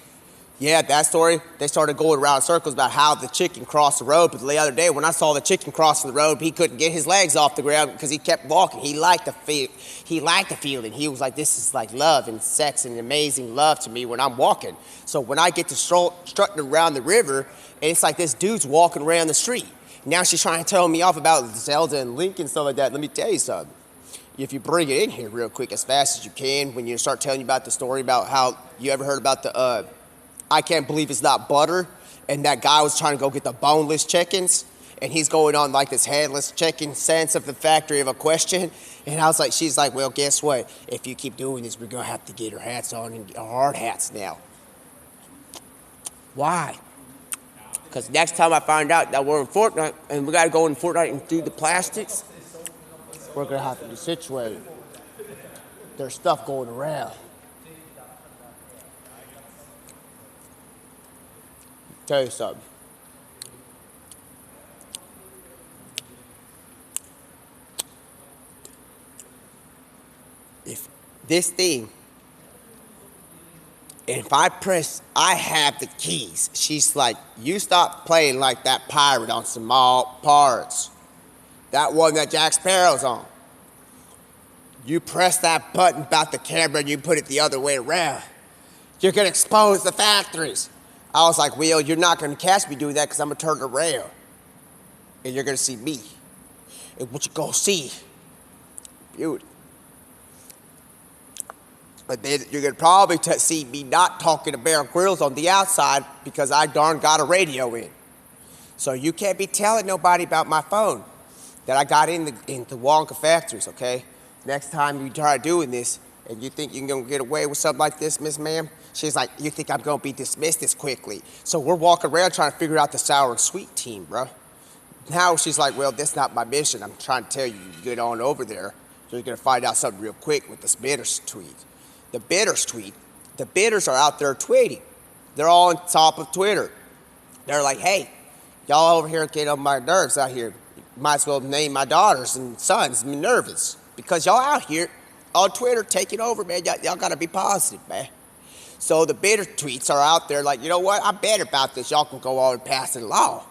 Yeah, that story, they started going around in circles about how the chicken crossed the road. But the other day, when I saw the chicken crossing the road, he couldn't get his legs off the ground because he kept walking. He liked the feeling. He was like, this is like love and sex and amazing love to me when I'm walking. So when I get to strutting around the river, and it's like this dude's walking around the street. Now she's trying to tell me off about Zelda and Link and stuff like that. Let me tell you something. If you bring it in here real quick, as fast as you can, when you start telling you about the story about how, you ever heard about the, I can't believe it's not butter, and that guy was trying to go get the boneless chickens, and he's going on like this headless chicken sense of the factory of a question, and I was like, she's like, well, guess what? If you keep doing this, we're gonna have to get our hats on and our hard hats now. Why? Because next time I find out that we're in Fortnite and we got to go in Fortnite and do the plastics, we're going to have to be situated. There's stuff going around. Tell you something. If this thing, if I press, I have the keys. She's like, you stop playing like that pirate on small parts. That one that Jack Sparrow's on. You press that button about the camera and you put it the other way around. You're gonna expose the factories. I was like, Will, you're not gonna catch me doing that because I'm gonna turn around. And you're gonna see me. And what you gonna see? Beauty. But then you're gonna probably see me not talking to Bear Grylls on the outside because I darn got a radio in. So you can't be telling nobody about my phone that I got in the Wonka factories, okay? Next time you try doing this and you think you're gonna get away with something like this, Miss Ma'am, she's like, you think I'm gonna be dismissed this quickly? So we're walking around trying to figure out the sour and sweet team, bro. Now she's like, well, that's not my mission. I'm trying to tell you, you get on over there, so you're gonna find out something real quick with this bitters tweet. The bitters tweet, the bitters are out there tweeting. They're all on top of Twitter. They're like, hey, y'all over here get on my nerves out here. Might as well name my daughters and sons Minervas. Because y'all out here on Twitter taking over, man. Y'all gotta be positive, man. So the bitter tweets are out there like, you know what? I'm bad about this. Y'all can go on and pass a law.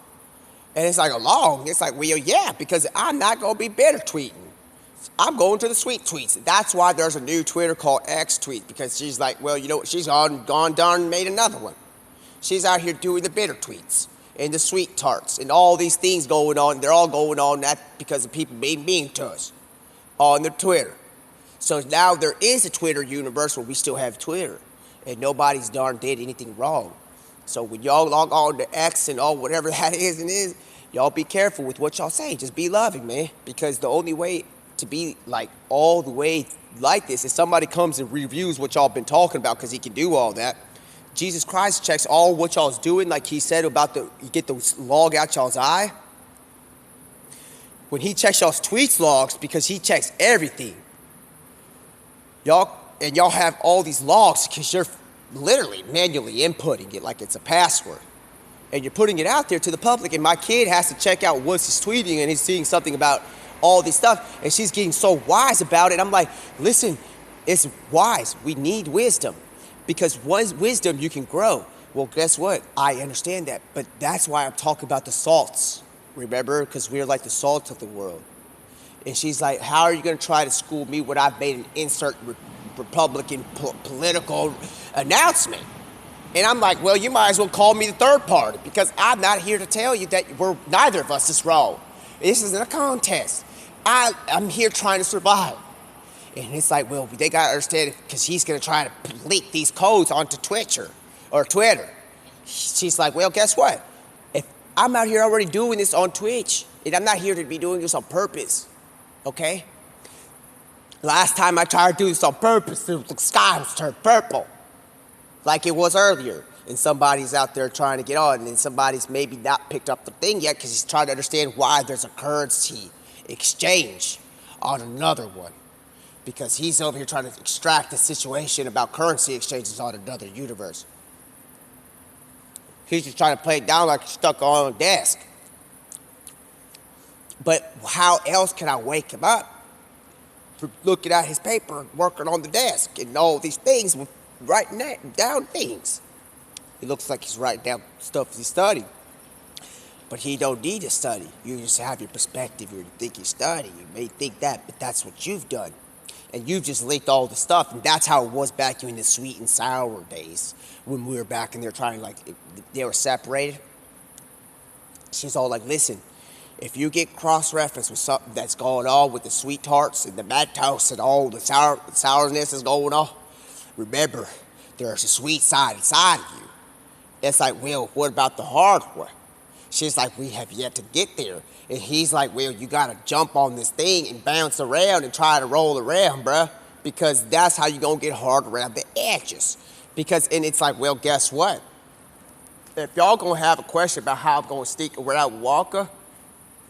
And it's like a law. It's like, well, yeah, because I'm not gonna be bitter tweeting. I'm going to the sweet tweets. That's why there's a new Twitter called X tweet, because she's like, well, you know what? She's gone darn made another one. She's out here doing the bitter tweets and the sweet tarts and all these things going on. They're all going on that because of people being mean to us on their Twitter. So now there is a Twitter universe where we still have Twitter and nobody's darn did anything wrong. So when y'all log on to X and all whatever that is, y'all be careful with what y'all say. Just be loving, man, because the only way to be like all the way like this is somebody comes and reviews what y'all been talking about, because he can do all that. Jesus Christ checks all what y'all's doing, like he said about you get the log out y'all's eye. When he checks y'all's tweets logs, because he checks everything. Y'all have all these logs because you're literally manually inputting it like it's a password. And you're putting it out there to the public, and my kid has to check out what he's tweeting, and he's seeing something about all this stuff, and she's getting so wise about it. I'm like, listen, it's wise. We need wisdom, because wisdom you can grow. Well, guess what? I understand that, but that's why I'm talking about the salts. Remember? Because we're like the salt of the world. And she's like, how are you going to try to school me when I've made an insert Republican political announcement? And I'm like, well, you might as well call me the third party, because I'm not here to tell you that neither of us is wrong. This isn't a contest. I'm here trying to survive. And it's like, well, they got to understand it, because he's going to try to leak these codes onto Twitter. She's like, well, guess what? If I'm out here already doing this on Twitch, and I'm not here to be doing this on purpose, okay? Last time I tried to do this on purpose, the sky was turned purple, like it was earlier. And somebody's out there trying to get on, and somebody's maybe not picked up the thing yet, because he's trying to understand why there's a currency exchange on another one. Because he's over here trying to extract the situation about currency exchanges on another universe. He's just trying to play it down like he's stuck on a desk. But how else can I wake him up from looking at his paper and working on the desk and all these things, writing down things? He looks like he's writing down stuff he's studying. But he don't need to study. You just have your perspective. You think you study. You may think that, but that's what you've done. And you've just linked all the stuff. And that's how it was back in the sweet and sour days, when we were back and they were trying, like, they were separated. She's all like, listen, if you get cross-referenced with something that's going on with the sweet tarts and the mad toast and all the sourness is going on, remember, there's a sweet side inside of you. It's like, well, what about the hard one? She's like, we have yet to get there. And he's like, well, you got to jump on this thing and bounce around and try to roll around, bruh, because that's how you're going to get hard around the edges. And it's like, well, guess what? if y'all gonna have a question about how I'm gonna stick without Wonka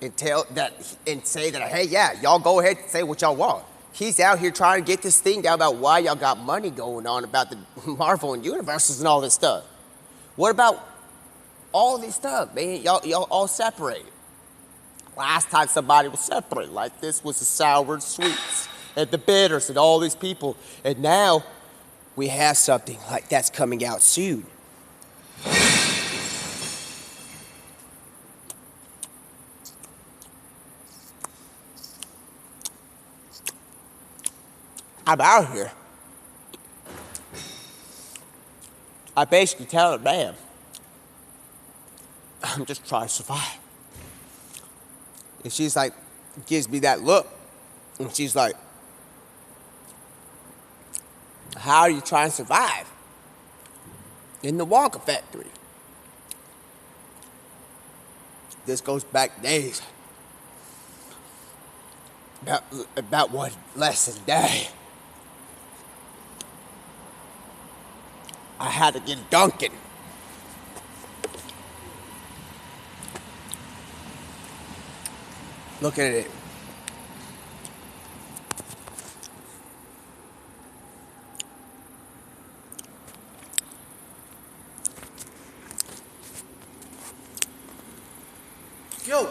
and tell that and say that, hey, yeah, y'all go ahead and say what y'all want. He's out here trying to get this thing down about why y'all got money going on about the Marvel and universes and all this stuff. What about all this stuff, man? Y'all all separated. Last time somebody was separated like this was the sour sweets and the bitters and all these people. And now we have something like that's coming out soon. I'm out here. I basically tell her, man, I'm just trying to survive. And she's like, gives me that look. And she's like, how are you trying to survive in the Wonka factory? This goes back days. About one less than a day. I had to get Duncan. Look at it. Yo,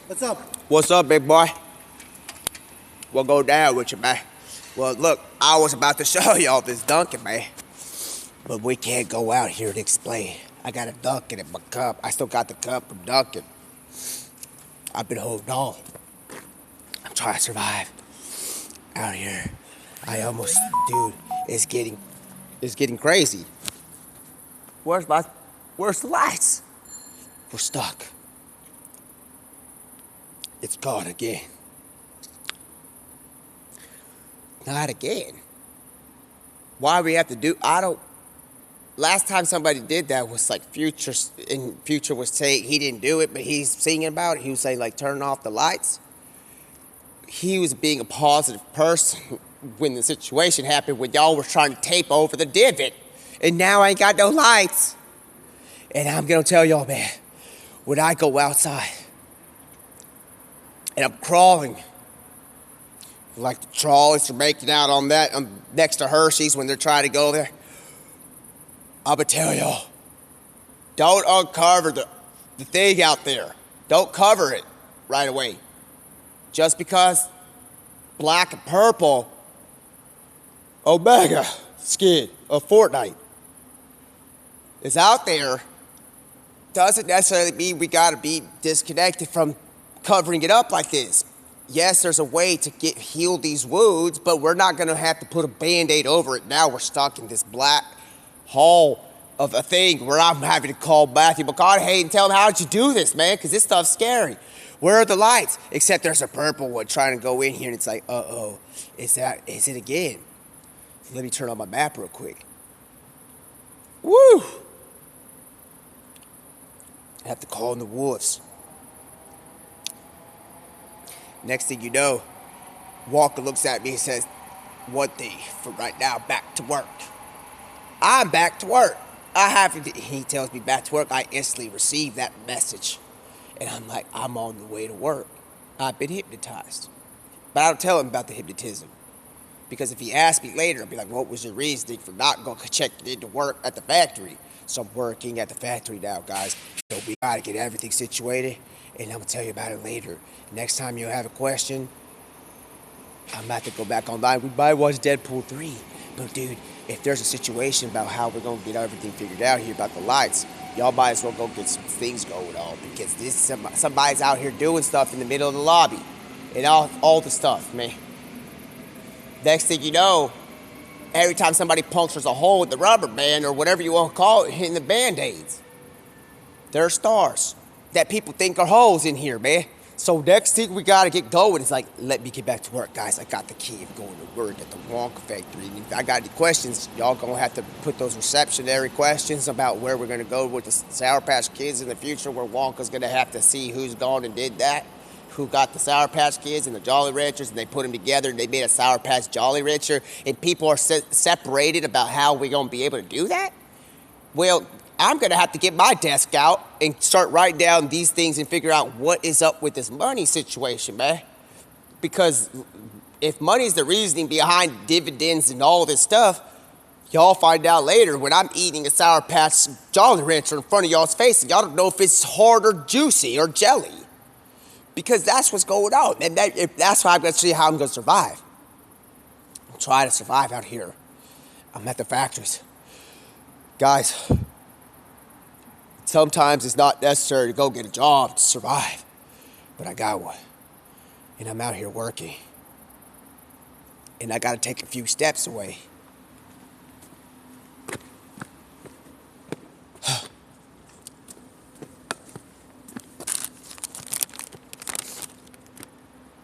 what's up? What's up, big boy? What go down with you, man? Well, look, I was about to show y'all this Dunkin', man. But we can't go out here and explain. I got a Dunkin' in my cup. I still got the cup from Dunkin'. I've been holding on. I'm trying to survive out here. I almost, dude, it's getting crazy. Where's the lights? We're stuck. It's gone again. Not again. Why we have to do, last time somebody did that was like Future was saying, he didn't do it, but he's singing about it. He was saying like, turn off the lights. He was being a positive person when the situation happened when y'all were trying to tape over the divot. And now I ain't got no lights. And I'm gonna tell y'all, man, when I go outside and I'm crawling, like the trolleys are making out on that next to Hershey's when they're trying to go there. I'm gonna tell y'all, don't uncover the thing out there. Don't cover it right away. Just because black and purple Omega skin of Fortnite is out there doesn't necessarily mean we gotta be disconnected from covering it up like this. Yes, there's a way to heal these wounds, but we're not gonna have to put a Band-Aid over it. Now we're stuck in this black hole of a thing where I'm having to call Matthew McConaughey and tell him, how'd you do this, man? Because this stuff's scary. Where are the lights? Except there's a purple one trying to go in here, and it's like, uh-oh, is it again? Let me turn on my map real quick. Woo! I have to call in the wolves. Next thing you know, Walker looks at me and says, one thing for right now, back to work. I'm back to work. He tells me back to work. I instantly receive that message. And I'm like, I'm on the way to work. I've been hypnotized. But I don't tell him about the hypnotism. Because if he asks me later, I'll be like, what was your reasoning for not going to check into work at the factory? So I'm working at the factory now, guys. So we got to get everything situated. And I'm going to tell you about it later. Next time you have a question, I'm about to go back online. We might watch Deadpool 3. But dude, if there's a situation about how we're going to get everything figured out here about the lights, y'all might as well go get some things going on. Because somebody's out here doing stuff in the middle of the lobby. And all the stuff, man. Next thing you know, every time somebody punctures a hole with the rubber band or whatever you want to call it, hitting the Band-Aids, there are stars that people think are holes in here, man. So next thing we gotta get going is like, let me get back to work, guys. I got the key of going to work at the Wonka factory. And if I got any questions, y'all gonna have to put those receptionary questions about where we're gonna go with the Sour Patch Kids in the future, where Wonka's gonna have to see who's gone and did that, who got the Sour Patch Kids and the Jolly Ranchers, and they put them together and they made a Sour Patch Jolly Rancher, and people are separated about how we're gonna be able to do that? Well, I'm going to have to get my desk out and start writing down these things and figure out what is up with this money situation, man. Because if money's the reasoning behind dividends and all this stuff, y'all find out later when I'm eating a Sour Patch Jolly Rancher in front of y'all's face, and y'all don't know if it's hard or juicy or jelly. Because that's what's going on. And that's why I'm going to see how I'm going to survive. I'm trying to survive out here. I'm at the factories. Guys, sometimes it's not necessary to go get a job to survive. But I got one. And I'm out here working. And I got to take a few steps away.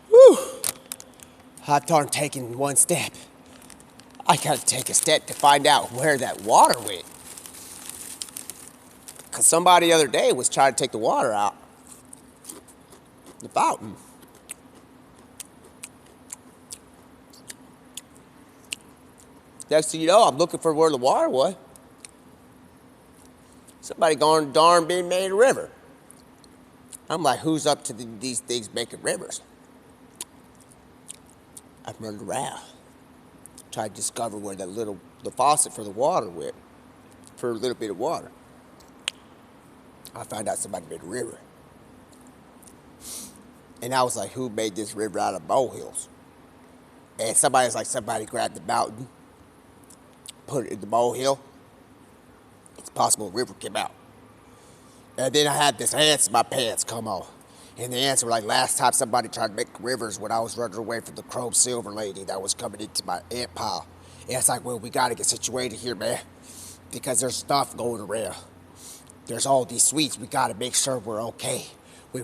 Whew. Hot darn taking one step. I got to take a step to find out where that water went. Because somebody the other day was trying to take the water out. The fountain. Next thing you know, I'm looking for where the water was. Somebody gone darn being made a river. I'm like, who's up to these things making rivers? I've run around. Tried to discover where the faucet for the water went. For a little bit of water. I found out somebody made a river. And I was like, who made this river out of molehills? And somebody grabbed the mountain, put it in the molehill. It's possible a river came out. And then I had this ants in my pants come on. And the ants were like, last time somebody tried to make rivers when I was running away from the chrome silver lady that was coming into my ant pile. And it's like, well, we got to get situated here, man. Because there's stuff going around. There's all these sweets. We got to make sure we're okay. We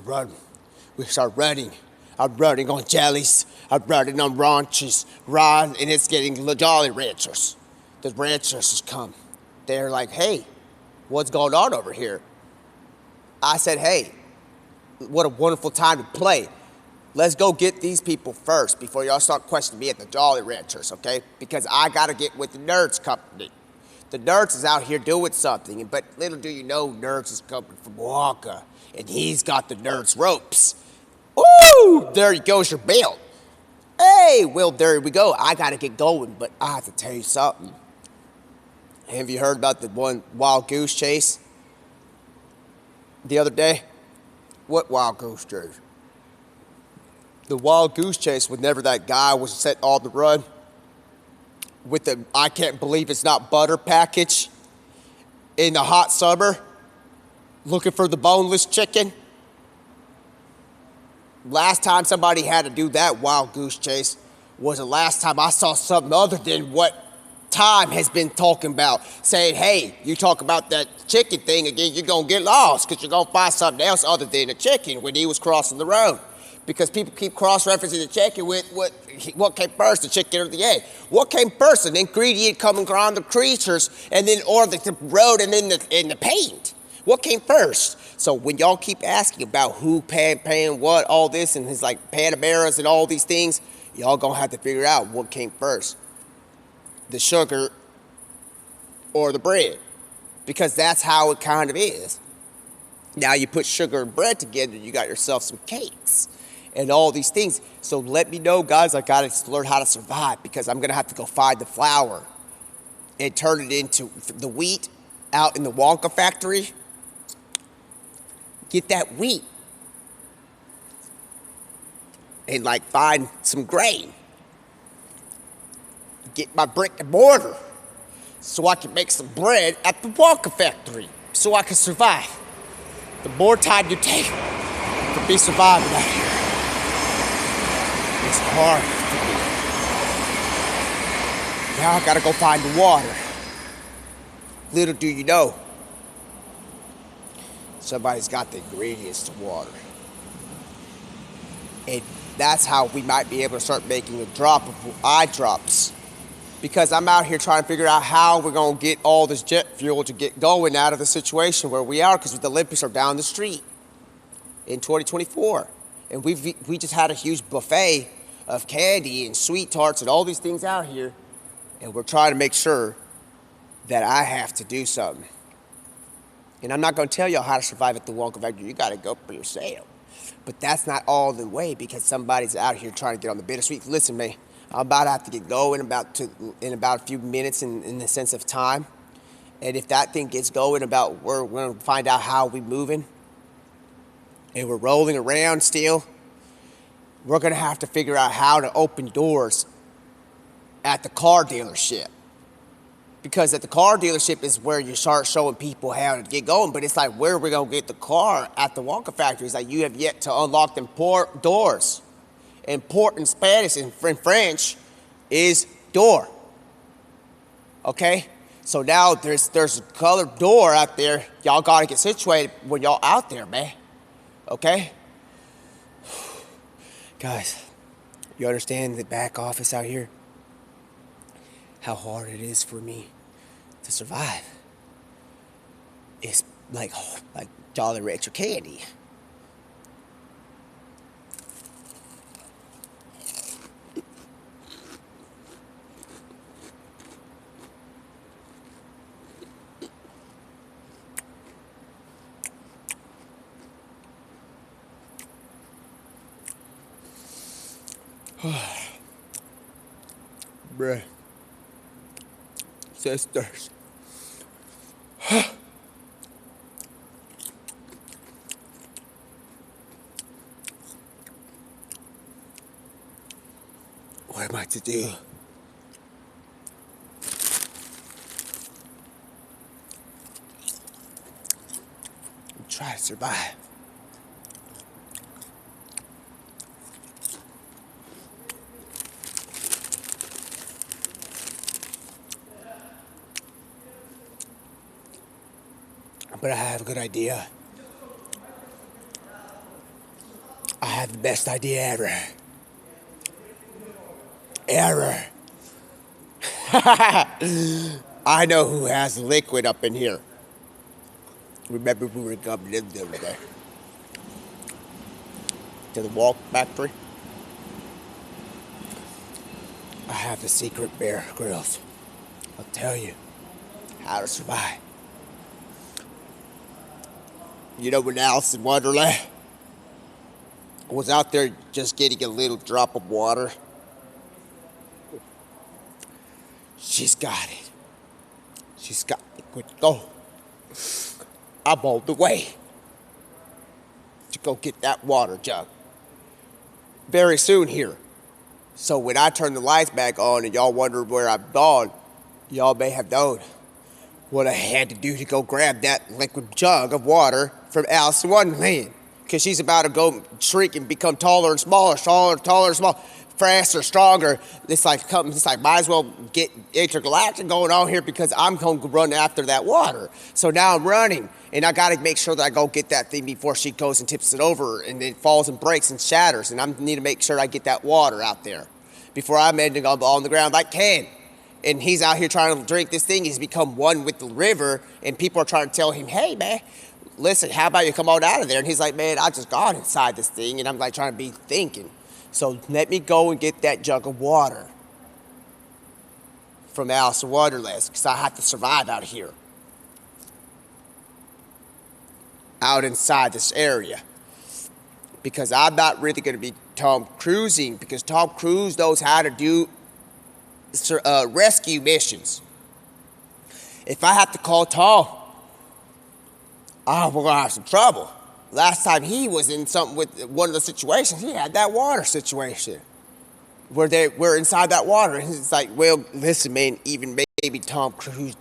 start running. I'm running on jellies. I'm running on ranches. And it's getting the Jolly Ranchers. The ranchers come. They're like, hey, what's going on over here? I said, hey, what a wonderful time to play. Let's go get these people first before y'all start questioning me at the Jolly Ranchers, okay? Because I got to get with the Nerds Company. The Nerds is out here doing something, but little do you know, Nerds is coming from Wonka, and he's got the Nerds ropes. Ooh, there goes your belt. Hey, well, there we go. I got to get going, but I have to tell you something. Have you heard about the one wild goose chase the other day? What wild goose chase? The wild goose chase whenever that guy was set on the run with the I can't believe it's not butter package in the hot summer looking for the boneless chicken. Last time somebody had to do that wild goose chase was the last time I saw something other than what Time has been talking about, saying, hey, you talk about that chicken thing again, you're going to get lost because you're going to find something else other than a chicken when he was crossing the road. Because people keep cross-referencing the chicken with what came first, the chicken or the egg. What came first, an ingredient coming around the creatures, and then or the road and then the paint? What came first? So when y'all keep asking about who paying what, all this, and his like Panameras and all these things, y'all gonna have to figure out what came first. The sugar or the bread, because that's how it kind of is. Now you put sugar and bread together, you got yourself some cakes and all these things. So let me know, guys, I got to learn how to survive because I'm going to have to go find the flour and turn it into the wheat out in the Wonka factory. Get that wheat and like find some grain. Get my brick and mortar so I can make some bread at the Wonka factory so I can survive. The more time you take to be surviving out here, it's hard for me. Now I gotta go find the water. Little do you know, somebody's got the ingredients to water. And that's how we might be able to start making a drop of eye drops. Because I'm out here trying to figure out how we're going to get all this jet fuel to get going out of the situation where we are, because the Olympics are down the street in 2024. And we just had a huge buffet of candy and sweet tarts and all these things out here. And we're trying to make sure that I have to do something. And I'm not going to tell y'all how to survive at the Wonka factory. You got to go for yourself. But that's not all the way, because somebody's out here trying to get on the bittersweet. Listen, man, I'm about to have to get going in about a few minutes in the sense of time. And if that thing gets going, we're going to find out how we moving. And we're rolling around still. We're going to have to figure out how to open doors at the car dealership. Because at the car dealership is where you start showing people how to get going. But it's like, where are we going to get the car at the Wonka factory? It's like, you have yet to unlock them port doors. And port in Spanish and French is door. Okay? So now there's a colored door out there. Y'all got to get situated when y'all out there, man. Okay? Guys, you understand the back office out here? How hard it is for me to survive. It's like Jolly Rancher candy. Bruh. Sisters. What am I to do? Try to survive. But I have a good idea. I have the best idea ever. Ever. I know who has liquid up in here. Remember we were coming in the other day to the Wonka factory? I have the secret Bear Grylls. I'll tell you how to survive. You know, when Alice in Wonderland was out there just getting a little drop of water, she's got it. She's got liquid gold. I'm on the way to go get that water jug very soon here. So when I turn the lights back on and y'all wonder where I've gone, y'all may have known what I had to do to go grab that liquid jug of water from Alice in Wonderland. Because she's about to go shrink and become taller and smaller, taller and smaller, faster, stronger. It's like might as well get intergalactic going on here, because I'm going to run after that water. So now I'm running, and I got to make sure that I go get that thing before she goes and tips it over and it falls and breaks and shatters. And I need to make sure I get that water out there before I'm ending up on the ground like Ken. And he's out here trying to drink this thing. He's become one with the river, and people are trying to tell him, hey, man, listen, how about you come on out of there? And he's like, man, I just got inside this thing, and I'm like trying to be thinking. So let me go and get that jug of water from Alice in Wonderland, because I have to survive out here. Out inside this area. Because I'm not really going to be Tom Cruising, because Tom Cruise knows how to do rescue missions. If I have to call Tom, we're going to have some trouble. Last time he was in something with one of the situations, he had that water situation where they were inside that water. And it's like, well, listen, man, even maybe Tom Cruise